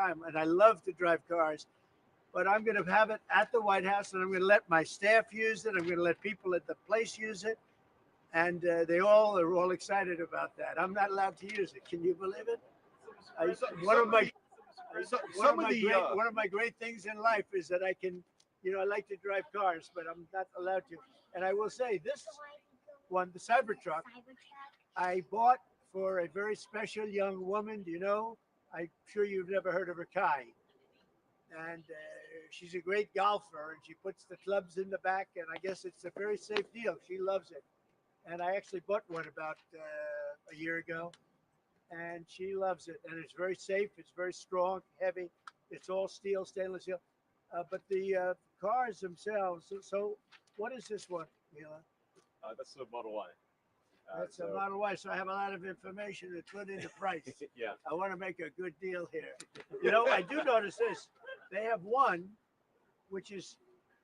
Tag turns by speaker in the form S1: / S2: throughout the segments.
S1: time, and I love to drive cars. But I'm going to have it at the White House, and I'm going to let my staff use it. I'm going to let people at the place use it, and they all are all excited about that. I'm not allowed to use it. Can you believe it? One of my great things in life is that I can, I like to drive cars, but I'm not allowed to. And I will say this one, the Cybertruck, I bought for a very special young woman. Do you know? I'm sure you've never heard of her, Kai. And she's a great golfer, and she puts the clubs in the back, and I guess it's a very safe deal. She loves it. And I actually bought one about a year ago, and she loves it. And it's very safe. It's very strong, heavy. It's all steel, stainless steel. But the cars themselves. So what is this one, Mila?
S2: That's a Model Y.
S1: That's a Model Y. So I have a lot of information to put into price.
S2: Yeah.
S1: I want to make a good deal here. I do notice this. They have one, which is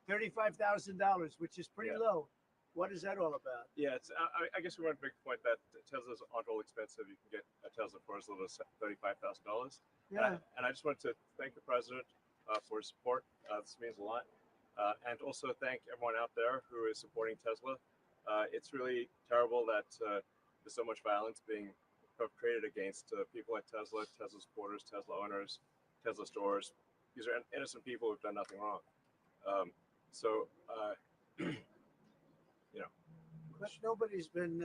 S1: $35,000, which is pretty low. What is that all about?
S2: Yeah, it's. I guess we want to make the point that Teslas aren't all expensive. You can get a Tesla for as little as $35,000.
S1: Yeah.
S2: And I just want to thank the president for his support. This means a lot. And also thank everyone out there who is supporting Tesla. It's really terrible that there's so much violence being perpetrated against people like Tesla, Tesla supporters, Tesla owners, Tesla stores. These are innocent people who've done nothing wrong.
S1: But nobody's been.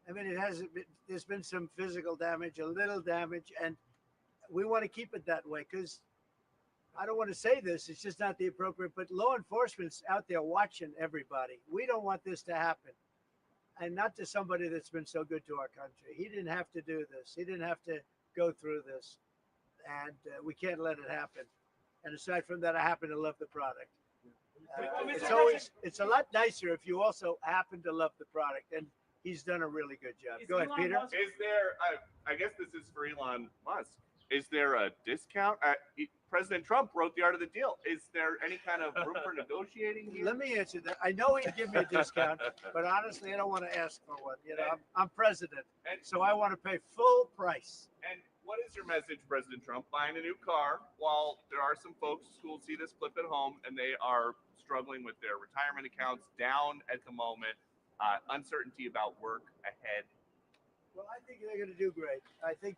S1: It hasn't been. There's been some physical damage, a little damage, and we want to keep it that way because I don't want to say this. It's just not the appropriate. But law enforcement's out there watching everybody. We don't want this to happen, and not to somebody that's been so good to our country. He didn't have to do this. He didn't have to go through this, and we can't let it happen. And aside from that, I happen to love the product. It's a lot nicer if you also happen to love the product, and he's done a really good job. Go ahead, Peter.
S3: Is there? I guess this is for Elon Musk. Is there a discount? President Trump wrote the art of the deal. Is there any kind of room for negotiating here?
S1: Let me answer that. I know he'd give me a discount, but honestly, I don't want to ask for one. I'm president, so I want to pay full price.
S3: And what is your message, President Trump? Buying a new car while there are some folks who will see this clip at home and they are struggling with their retirement accounts down at the moment, uncertainty about work ahead.
S1: Well, I think they're going to do great. I think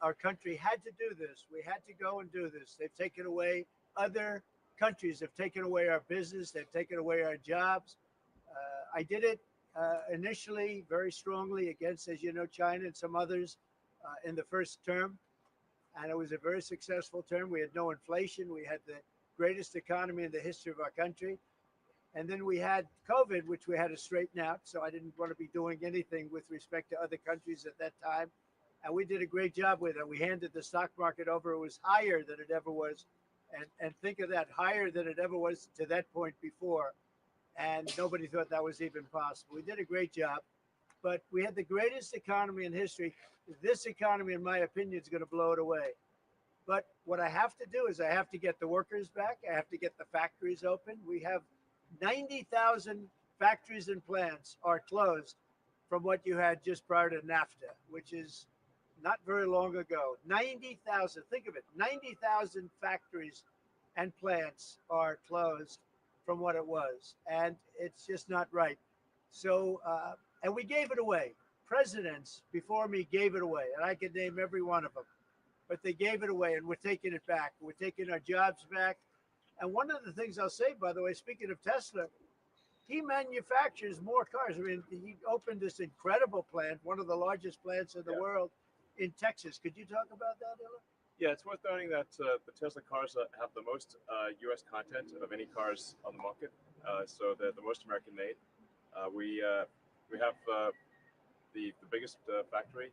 S1: our country had to do this. We had to go and do this. They've taken away, other countries have taken away our business. They've taken away our jobs. I did it initially very strongly against, as you know, China and some others in the first term. And it was a very successful term. We had no inflation. We had the greatest economy in the history of our country. And then we had COVID, which we had to straighten out. So I didn't want to be doing anything with respect to other countries at that time. And we did a great job with it. We handed the stock market over. It was higher than it ever was. And think of that, higher than it ever was to that point before. And nobody thought that was even possible. We did a great job. But we had the greatest economy in history. This economy, in my opinion, is going to blow it away. But what I have to do is I have to get the workers back. I have to get the factories open. We have 90,000 factories and plants are closed from what you had just prior to NAFTA, which is not very long ago. 90,000, think of it, 90,000 factories and plants are closed from what it was. And it's just not right. So, and we gave it away. Presidents before me gave it away, and I could name every one of them. But they gave it away, and we're taking it back. We're taking our jobs back. And one of the things I'll say, by the way, speaking of Tesla, he manufactures more cars. I mean, he opened this incredible plant, one of the largest plants in the world in Texas. Could you talk about that, Ella?
S2: Yeah, it's worth noting that the Tesla cars have the most U.S. content of any cars on the market. So they're the most American made. We have the biggest factory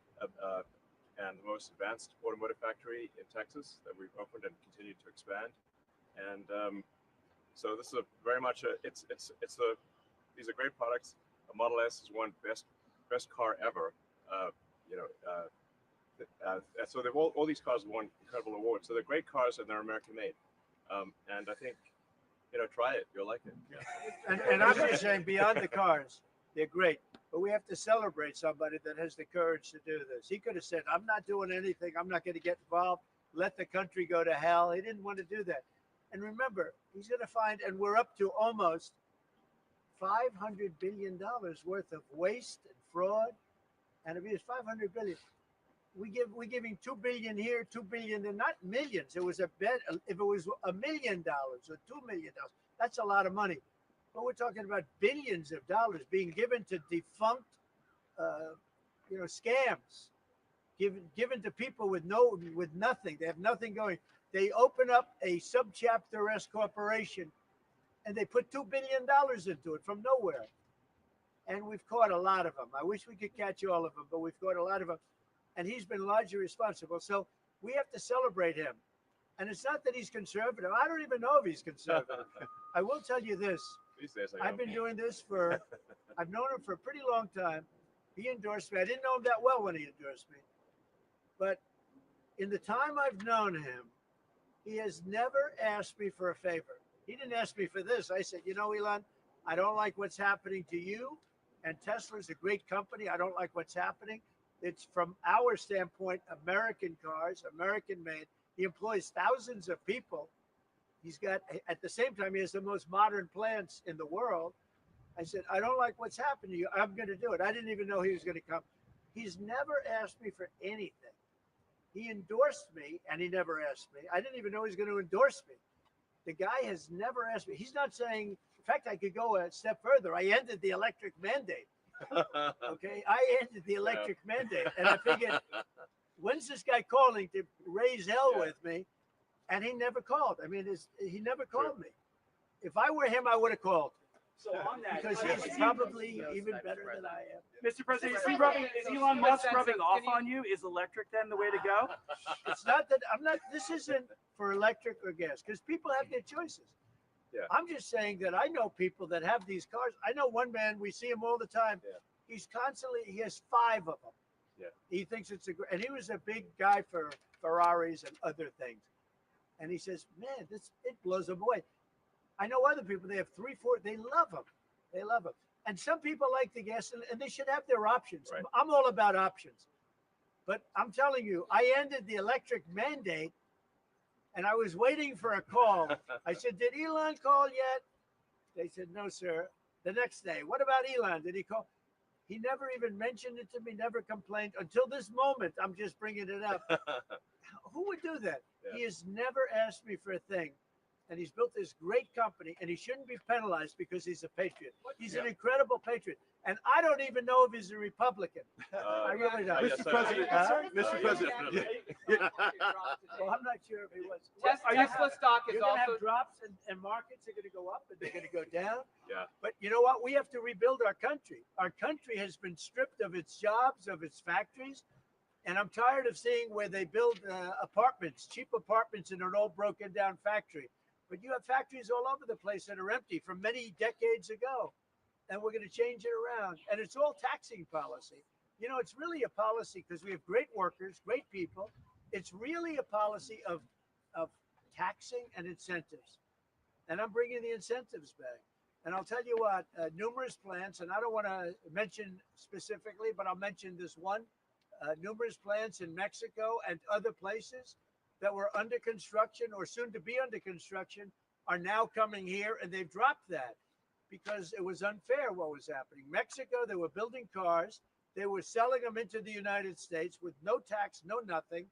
S2: and the most advanced automotive factory in Texas that we've opened and continue to expand. And so this is very much these are great products. A Model S is one best car ever. So they've all these cars have won incredible awards. So they're great cars and they're American made. And I think try it, you'll like it. Yeah.
S1: And I'm just saying, beyond the cars, they're great. But we have to celebrate somebody that has the courage to do this. He could have said, I'm not doing anything. I'm not going to get involved. let the country go to hell. He didn't want to do that. And remember, he's going to find, and we're up to almost $500 billion worth of waste and fraud and abuse. 500 billion. We're giving 2 billion here, 2 billion, and not millions. It was a bet. If it was $1 million or $2 million, that's a lot of money. But we're talking about billions of dollars being given to defunct, scams, given to people with nothing. They have nothing going. They open up a subchapter S corporation, and they put $2 billion into it from nowhere. And we've caught a lot of them. I wish we could catch all of them, but we've caught a lot of them. And he's been largely responsible. So we have to celebrate him. And it's not that he's conservative. I don't even know if he's conservative. I will tell you this. I've been doing this I've known him for a pretty long time. He endorsed me. I didn't know him that well when he endorsed me. But in the time I've known him, he has never asked me for a favor. He didn't ask me for this. I said, Elon, I don't like what's happening to you. And Tesla's a great company. I don't like what's happening. It's from our standpoint, American cars, American made. He employs thousands of people. He's got, at the same time, he has the most modern plants in the world. I said, I don't like what's happened to you. I'm going to do it. I didn't even know he was going to come. He's never asked me for anything. He endorsed me, and he never asked me. I didn't even know he was going to endorse me. The guy has never asked me. He's not saying, in fact, I could go a step further. I ended the electric mandate. Okay, I ended the electric mandate, and I figured, when's this guy calling to raise hell with me? And he never called. I mean, he never called me. If I were him, I would have called.
S4: So on that,
S1: because he's probably even better than I am.
S4: Mr. President, is Elon Musk rubbing off on you? Is electric then the way to go?
S1: It's not that this isn't for electric or gas, because people have their choices.
S2: Yeah.
S1: I'm just saying that I know people that have these cars. I know one man, we see him all the time.
S2: Yeah.
S1: He has 5 of them.
S2: Yeah.
S1: He thinks and he was a big guy for Ferraris and other things. And he says, man, it blows them away. I know other people, they have 3, 4, they love them. They love them. And some people like the gas, and they should have their options.
S2: Right.
S1: I'm all about options. But I'm telling you, I ended the electric mandate, and I was waiting for a call. I said, did Elon call yet? They said, no, sir. The next day, what about Elon? Did he call? He never even mentioned it to me, never complained. Until this moment, I'm just bringing it up. Who would do that?
S2: Yeah.
S1: He has never asked me for a thing. And he's built this great company, and he shouldn't be penalized because he's a patriot. He's an incredible patriot. And I don't even know if he's a Republican. I really don't.
S2: Mr. President, Mr. President.
S1: Well, I'm not sure if he was.
S5: Tesla stock is
S1: You're going to
S5: also
S1: have drops, and markets are going to go up, and they're going to go down.
S2: Yeah.
S1: But you know what? We have to rebuild our country. Our country has been stripped of its jobs, of its factories. And I'm tired of seeing where they build apartments, cheap apartments in an old broken down factory. But you have factories all over the place that are empty from many decades ago. And we're going to change it around. And it's all taxing policy. You know, it's really a policy because we have great workers, great people. It's really a policy of taxing and incentives. And I'm bringing the incentives back. And I'll tell you what, numerous plants, and I don't want to mention specifically, but I'll mention this one, numerous plants in Mexico and other places that were under construction or soon to be under construction are now coming here, and they've dropped that because it was unfair what was happening. Mexico, they were building cars. They were selling them into the United States with no tax, no nothing.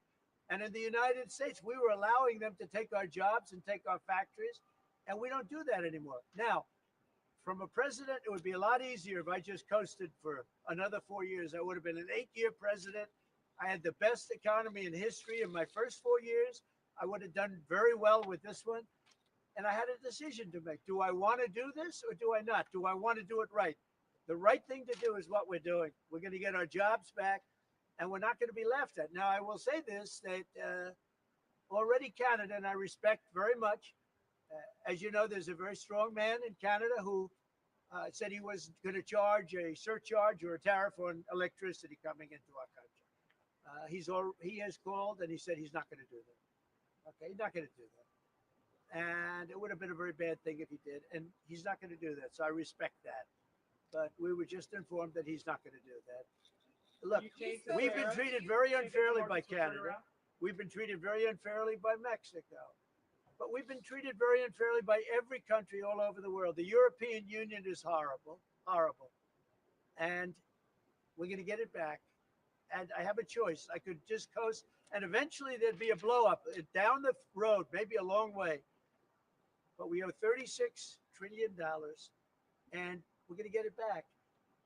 S1: And in the United States, we were allowing them to take our jobs and take our factories, and we don't do that anymore. Now, from a president, it would be a lot easier if I just coasted for another 4 years. I would have been an 8-year president. I had the best economy in history in my first 4 years. I would have done very well with this one. And I had a decision to make. Do I want to do this or do I not? Do I want to do it right? The right thing to do is what we're doing. We're going to get our jobs back, and we're not going to be laughed at. Now, I will say this, that already Canada, and I respect very much, as you know, there's a very strong man in Canada who said he was going to charge a surcharge or a tariff on electricity coming into our country. He has called and he said he's not going to do that. Okay, he's not going to do that. And it would have been a very bad thing if he did. And he's not going to do that. So I respect that. But we were just informed that he's not going to do that. Look, we've been treated very unfairly by Canada. We've been treated very unfairly by Mexico. But we've been treated very unfairly by every country all over the world. The European Union is horrible, horrible. And we're going to get it back. And I have a choice. I could just coast, and eventually there'd be a blow up down the road, maybe a long way. But we owe $36 trillion, and we're going to get it back.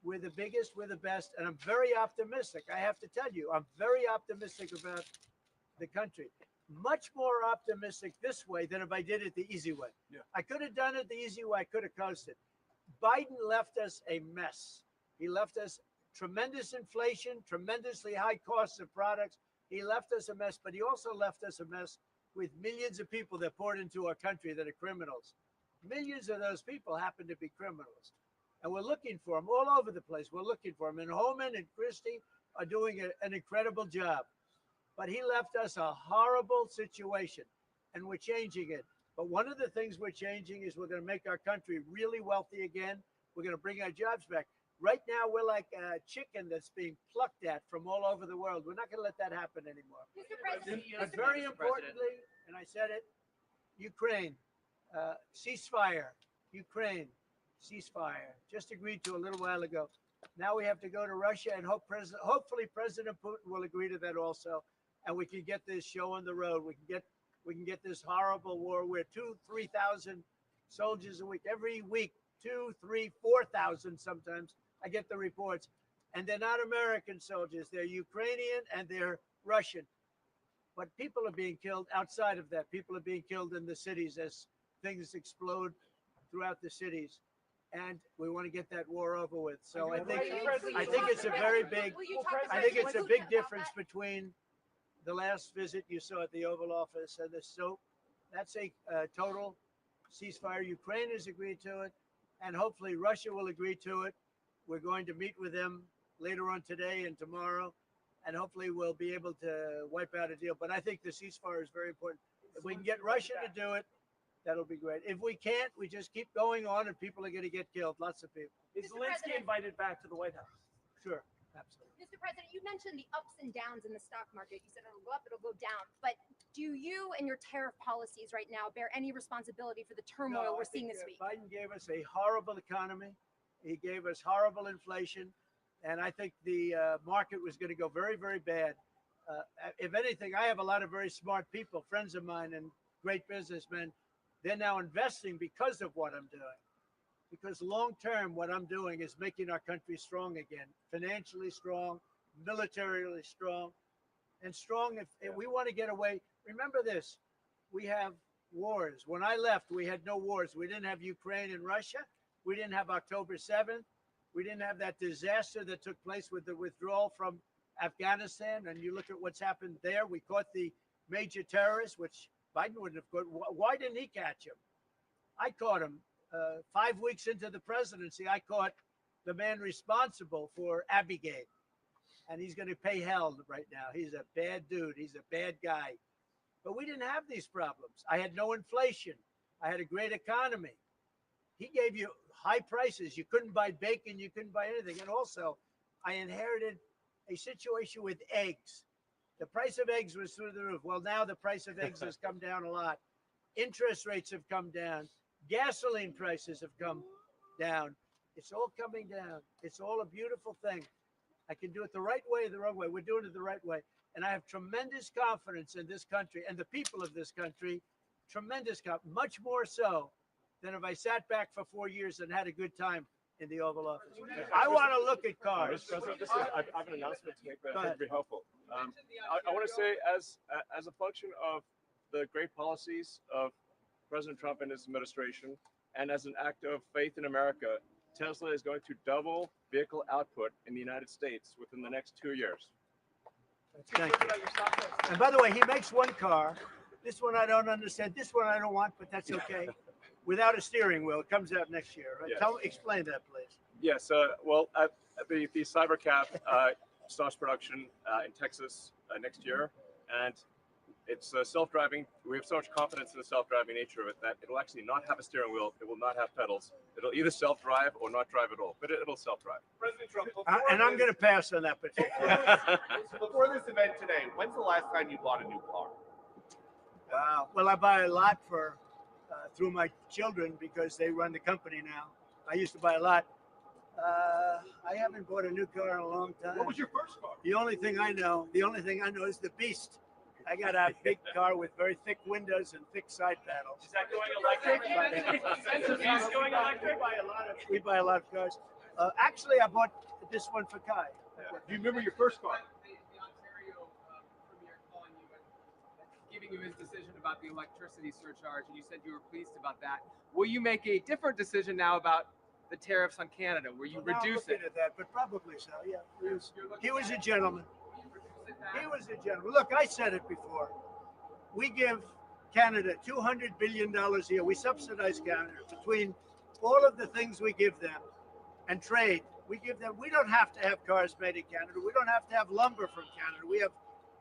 S1: We're the biggest, we're the best, and I'm very optimistic. I have to tell you, I'm very optimistic about the country. Much more optimistic this way than if I did it the easy way.
S2: Yeah.
S1: I could have done it the easy way. I could have coasted. Biden left us a mess. He left us tremendous inflation, tremendously high costs of products. He left us a mess, but he also left us a mess with millions of people that poured into our country that are criminals. Millions of those people happen to be criminals. And we're looking for them all over the place. We're looking for them. And Homan and Christie are doing an incredible job. But he left us a horrible situation, and we're changing it. But one of the things we're changing is we're going to make our country really wealthy again. We're going to bring our jobs back. Right now, we're like a chicken that's being plucked at from all over the world. We're not going to let that happen anymore.
S5: Mr. President,
S1: But very importantly, and I said it, Ukraine, ceasefire, Ukraine, ceasefire, just agreed to a little while ago. Now we have to go to Russia, and hopefully President Putin will agree to that also, and we can get this show on the road. We can get this horrible war where 2,000-3,000 soldiers a week, every week, 2,000, 3,000, 4,000 sometimes. I get the reports, and they're not American soldiers. They're Ukrainian and they're Russian. But people are being killed outside of that. People are being killed in the cities as things explode throughout the cities. And we want to get that war over with. So I think it's a very big, I think it's a big difference between the last visit you saw at the Oval Office and this. So that's a total ceasefire. Ukraine has agreed to it, and hopefully Russia will agree to it. We're going to meet with them later on today and tomorrow, and hopefully we'll be able to wipe out a deal. But I think the ceasefire is very important. If we can get Russia to do it, that'll be great. If we can't, we just keep going on, and people are going to get killed. Lots of people.
S4: Is Zelensky invited back to the White House?
S1: Sure, absolutely.
S5: Mr. President, you mentioned the ups and downs in the stock market. You said it'll go up, it'll go down. But do you and your tariff policies right now bear any responsibility for the turmoil we're seeing this week?
S1: Biden gave us a horrible economy. He gave us horrible inflation. And I think the market was going to go very, very bad. If anything, I have a lot of very smart people, friends of mine and great businessmen. They're now investing because of what I'm doing. Because long term, what I'm doing is making our country strong again, financially strong, militarily strong, and strong if we want to get away. Remember this, we have wars. When I left, we had no wars. We didn't have Ukraine and Russia. We didn't have October 7th. We didn't have that disaster that took place with the withdrawal from Afghanistan. And you look at what's happened there. We caught the major terrorists, which Biden wouldn't have caught. Why didn't he catch him? I caught him 5 weeks into the presidency. I caught the man responsible for Abiegate, and he's going to pay hell right now. He's a bad dude. He's a bad guy. But we didn't have these problems. I had no inflation. I had a great economy. He gave you high prices. You couldn't buy bacon. You couldn't buy anything. And also, I inherited a situation with eggs. The price of eggs was through the roof. Well, now the price of eggs has come down a lot. Interest rates have come down. Gasoline prices have come down. It's all coming down. It's all a beautiful thing. I can do it the right way, the wrong way. We're doing it the right way. And I have tremendous confidence in this country and the people of this country. Tremendous confidence, much more so than if I sat back for 4 years and had a good time in the Oval Office. I want to look at cars.
S2: Mr. President, I have an announcement to make that I think would be helpful. I want to say, as a function of the great policies of President Trump and his administration, and as an act of faith in America, Tesla is going to double vehicle output in the United States within the next 2 years.
S1: Thank you. And by the way, he makes one car. This one I don't understand. This one I don't want, but that's okay. Without a steering wheel, it comes out next year. Right?
S2: Yes.
S1: Explain that, please.
S2: Yes. Well, the Cybertruck starts production in Texas next year, and It's self-driving. We have so much confidence in the self-driving nature of it that it'll actually not have a steering wheel. It will not have pedals. It'll either self-drive or not drive at all, but it'll self-drive.
S3: President Trump,
S1: And I'm going to pass on that particular.
S3: before this event today, when's the last time you bought a new car?
S1: Well, I buy a lot for through my children because they run the company now. I used to buy a lot. I haven't bought a new car in a long time.
S3: What was your first car?
S1: The only thing I know is the Beast. I got a big car with very thick windows and thick side panels.
S4: Is that going electric? Is the Beast going electric?
S1: We buy a lot of cars. Actually, I bought this one for Kai.
S3: Do you remember your first car?
S6: The Ontario premier calling you and giving you his decision about the electricity surcharge, and you said you were pleased about that. Will you make a different decision now about the tariffs on Canada? Will you reduce it?
S1: At that, but probably so. Yeah, he was a gentleman. He was a gentleman. Look, I said it before. We give Canada $200 billion a year. We subsidize Canada between all of the things we give them and trade. We give them. We don't have to have cars made in Canada. We don't have to have lumber from Canada. We have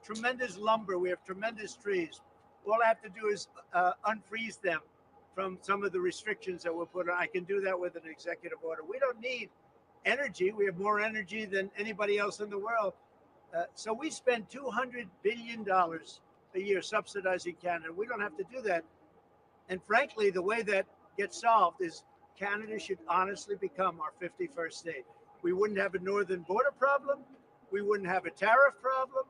S1: tremendous lumber. We have tremendous trees. All I have to do is unfreeze them from some of the restrictions that we're put on. I can do that with an executive order. We don't need energy. We have more energy than anybody else in the world. So we spend $200 billion a year subsidizing Canada. We don't have to do that. And frankly, the way that gets solved is Canada should honestly become our 51st state. We wouldn't have a northern border problem. We wouldn't have a tariff problem.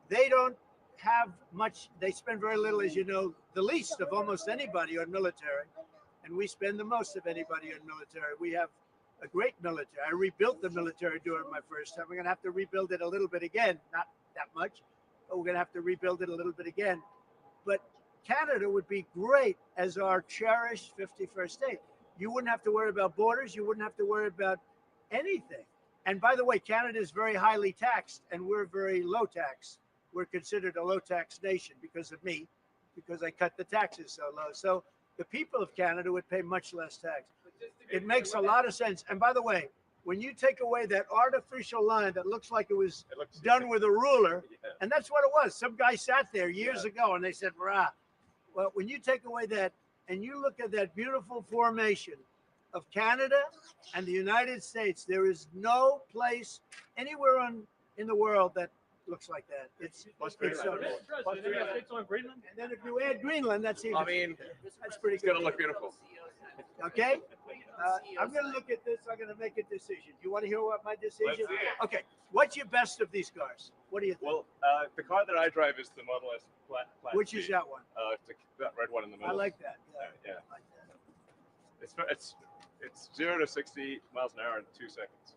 S1: They don't have much. They spend very little, as you know, the least of almost anybody on military. And we spend the most of anybody on military. We have a great military. I rebuilt the military during my first time. We're going to have to rebuild it a little bit again. Not that much, but we're going to have to rebuild it a little bit again. But Canada would be great as our cherished 51st state. You wouldn't have to worry about borders. You wouldn't have to worry about anything. And by the way, Canada is very highly taxed, and we're very low tax. We're considered a low tax nation because of me, because I cut the taxes so low. So the people of Canada would pay much less tax. It makes a lot of sense. And by the way, when you take away that artificial line that looks like it was done with a ruler, and that's what it was. Some guy sat there years ago and they said, "Rah." Well, when you take away that and you look at that beautiful formation of Canada and the United States, there is no place anywhere in the world that looks like that. It's so
S4: Greenland.
S1: And then if you add Greenland, that's even.
S3: I mean,
S1: that's pretty
S3: it's
S1: good.
S3: going to look beautiful.
S1: Okay, I'm going to look at this. I'm going to make a decision. Do you want to hear what my decision?
S3: Let's see it.
S1: Okay, what's your best of these cars? What do you think?
S2: Well, the car that I drive is the Model S Plaid
S1: Which
S2: C.
S1: is that one?
S2: That red one in the
S1: I
S2: middle.
S1: like that.
S2: Yeah.
S1: I like that.
S2: It's 0 to 60 miles an hour in 2 seconds.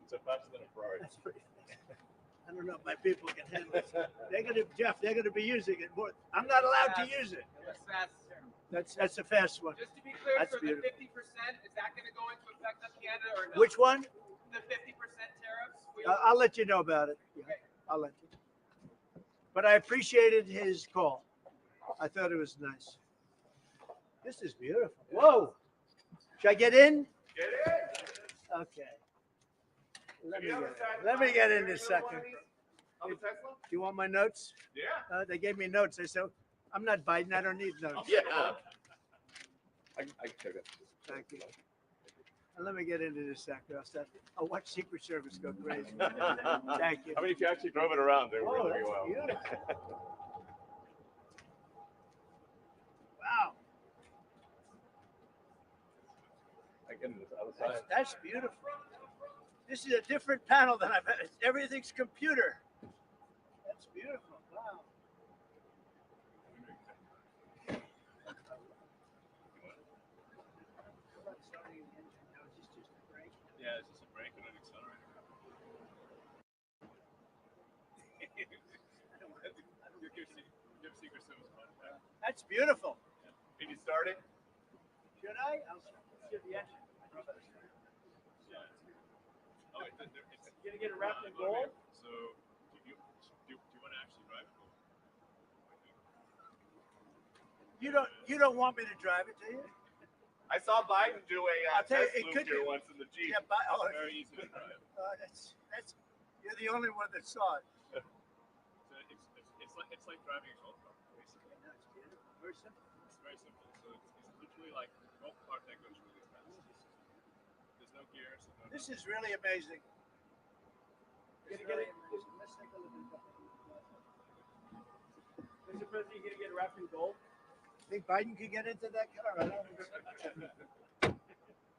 S2: It's faster than a Ferrari.
S1: That's pretty fast. I don't know if my people can handle it. They're gonna be using it more. I'm not allowed to use it. That's a fast one.
S6: Just to be clear,
S1: That's
S6: so the 50%,
S1: beautiful.
S6: is that going to go into effect on Canada or no?
S1: Which one?
S6: The 50% tariffs?
S1: I'll let you know about it. Yeah, I'll let you. But I appreciated his call. I thought it was nice. This is beautiful. Whoa! Should I get in?
S3: Get in.
S1: Okay. Let me get in this second.
S3: On the Tesla?
S1: Do you want my notes?
S3: Yeah.
S1: They gave me notes. They said, I'm not Biden. I don't need notes.
S3: Yeah.
S2: I can take it.
S1: Thank you. And let me get into this sector. I'll watch Secret Service go crazy. Thank you.
S2: I mean, if you actually drove it around, it would
S1: Oh,
S2: really be
S1: that's
S2: well.
S1: beautiful. Wow,
S2: I get into the other side.
S1: that's beautiful. This is a different panel than I've had. Everything's computer. That's beautiful. Wow.
S2: Yeah, it's just a brake and an accelerator. Give Secret Service a heart attack.
S1: That's beautiful.
S3: Can you start it?
S1: Should I? I'll see the engine.
S2: Yeah. Oh, it's
S1: You gonna get it wrapped in gold?
S2: So, do you want to actually drive it?
S1: You don't want me to drive it, do you?
S3: I saw Biden do a
S1: I'll tell you,
S3: test
S1: it
S3: loop
S1: could
S3: here
S1: be.
S3: once in the Jeep.
S1: Yeah, but
S2: It's very easy to drive.
S1: that's you're the only one that saw it.
S2: It's like driving a golf car.
S4: simple.
S2: It's very simple. So it's literally like a golf cart that goes really fast. There's no gears. No
S1: This is really amazing.
S4: Let's take a look at that. Mr. President, you're gonna get it wrapped in gold.
S1: Think Biden could get into that car? I don't think so.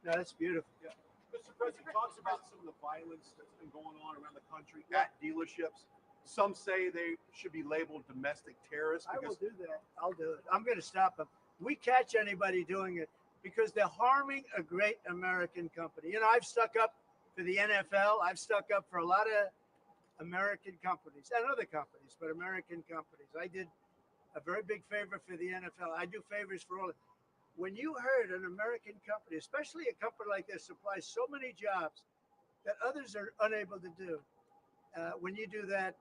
S1: No, that's beautiful.
S7: Yeah. Mr. President talks about some of the violence that's been going on around the country at dealerships. Some say they should be labeled domestic terrorists
S1: I will
S7: because
S1: do that. I'll do it. I'm going to stop them. We catch anybody doing it because they're harming a great American company. You know, I've stuck up for the NFL. I've stuck up for a lot of American companies and other companies, but American companies. I did a very big favor for the NFL. I do favors for all. When you heard an American company, especially a company like this, supplies so many jobs that others are unable to do, when you do that,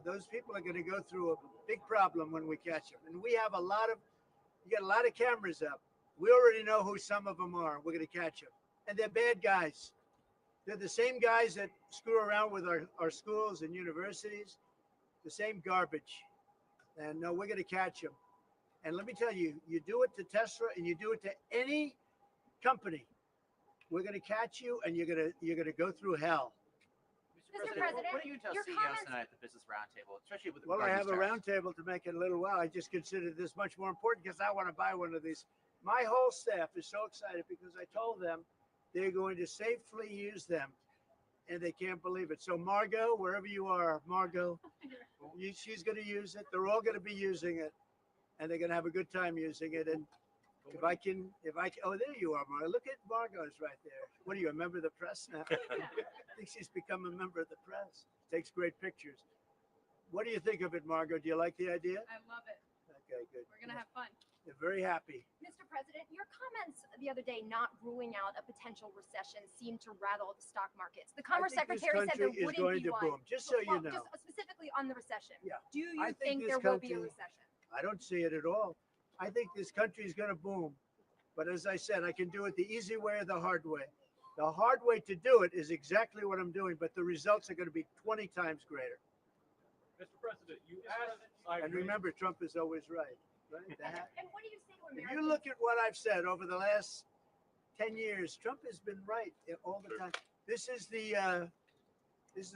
S1: those people are going to go through a big problem when we catch them. And we have you got a lot of cameras up. We already know who some of them are. We're going to catch them. And they're bad guys. They're the same guys that screw around with our schools and universities, the same garbage. And no, we're going to catch them. And let me tell you, you do it to Tesla and you do it to any company. We're going to catch you and you're going to go through hell.
S5: Mr. President,
S8: what do you tell
S5: your
S8: CEOs
S5: comments-
S8: tonight at the Business Roundtable, especially with
S1: Well, I
S8: regard
S1: have
S8: to
S1: a
S8: these tariffs?
S1: roundtable to make it a little while. I just considered this much more important because I want to buy one of these. My whole staff is so excited because I told them they're going to safely use them, and they can't believe it. So Margot, wherever you are, Margot, she's going to use it. They're all going to be using it, and they're going to have a good time using it. And if I can, oh, there you are, Margot. Look at Margot's right there. What are you, a member of the press now? I think she's become a member of the press. Takes great pictures. What do you think of it, Margot? Do you like the idea?
S9: I love it.
S1: Okay, good.
S9: We're gonna have fun.
S1: They're very happy.
S5: Mr. President, your comments the other day not ruling out a potential recession seemed to rattle the stock markets. The Commerce
S1: I think this
S5: Secretary said there
S1: country is
S5: wouldn't
S1: going
S5: be
S1: to
S5: one.
S1: boom. Just so you
S5: Well,
S1: know.
S5: just specifically on the recession.
S1: Yeah.
S5: Do you
S1: I think
S5: think
S1: this
S5: there will be a
S1: country-
S5: recession?
S1: I don't see it at all. I think this country is going to boom. But as I said, I can do it the easy way or the hard way. The hard way to do it is exactly what I'm doing, but the results are going to be 20 times greater.
S2: Mr. President, you asked.
S1: And remember, Trump is always right. Right?
S5: And what do you say to
S1: If
S5: Americans?
S1: you look at what I've said over the last 10 years, Trump has been right all the time. This is the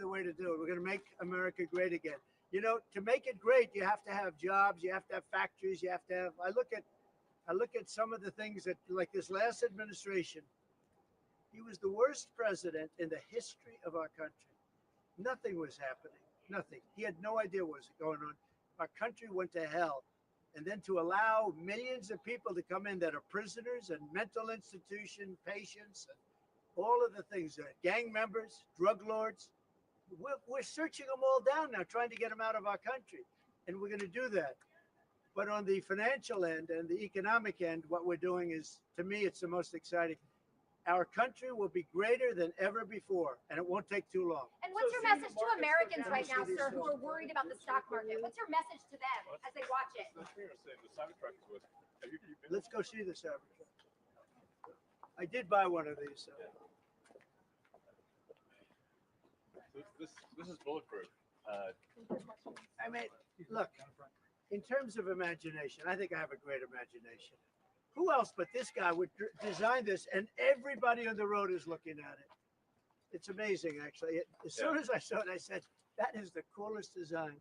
S1: way to do it. We're going to make America great again. You know, to make it great, you have to have jobs, you have to have factories, you have to have. I look at some of the things that, like this last administration, he was the worst president in the history of our country. Nothing was happening. Nothing. He had no idea what was going on. Our country went to hell. And then to allow millions of people to come in that are prisoners and mental institution patients, and all of the things, gang members, drug lords, we're searching them all down now, trying to get them out of our country. And we're going to do that. But on the financial end and the economic end, what we're doing is, to me, it's the most exciting. Our country will be greater than ever before, and it won't take too long.
S5: And what's your message to Americans right now, sir, who are worried about the stock market? What's your message to them as they watch it?
S2: The Cybertruck is with. Have you been?
S1: Let's go see the Cybertruck. I did buy one of these. So.
S2: This is bulletproof.
S1: I mean, look, in terms of imagination, I think I have a great imagination. Who else but this guy would design this, and everybody on the road is looking at it? It's amazing, actually. As soon as I saw it, I said, that is the coolest design.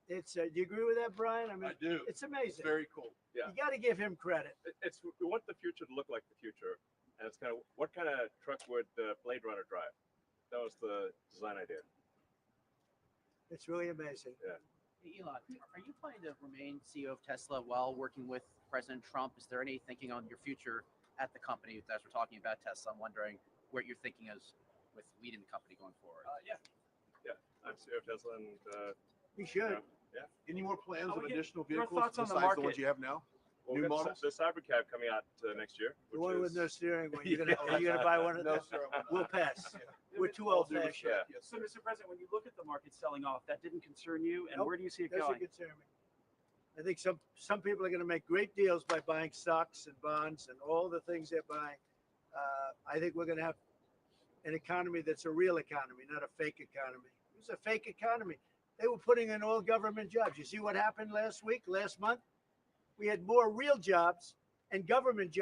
S1: It's. Do you agree with that, Brian? I mean,
S7: I do.
S1: It's amazing.
S7: It's very cool.
S2: Yeah.
S1: You got to give him credit.
S2: It's we want the future to look like the future, and it's kind of what kind of truck would the Blade Runner drive? That was the design idea.
S1: It's really amazing.
S8: Hey, Elon, are you planning to remain CEO of Tesla while working with President Trump? Is there any thinking on your future at the company as we're talking about Tesla? I'm wondering what your thinking is with leading the company going forward.
S2: I'm CEO of Tesla, and
S1: You should.
S7: Any more plans
S4: Oh,
S7: of
S4: yeah.
S7: additional
S4: Your
S7: vehicles
S4: thoughts on the
S7: besides the
S4: market.
S7: ones you have now?
S2: well,
S7: New
S2: we got
S7: models?
S2: the Cybercab coming out next year.
S1: The
S2: Which
S1: one
S2: is,
S1: with no steering wheel. You're
S2: Yeah.
S1: gonna, are you going to buy one of
S7: No,
S1: those?
S7: sir.
S1: We'll pass. We're too
S7: All
S1: old
S7: due
S1: fashioned.
S7: respect, yes.
S4: So, Mr. President, when you look at the market selling off, that didn't concern you, and
S1: Nope,
S4: where do you see it
S1: Doesn't
S4: going?
S1: concern me. I think some people are going to make great deals by buying stocks and bonds and all the things they're buying. I think we're going to have an economy that's a real economy, not a fake economy. It was a fake economy. They were putting in all government jobs. You see what happened last month? we had more real jobs and government jobs.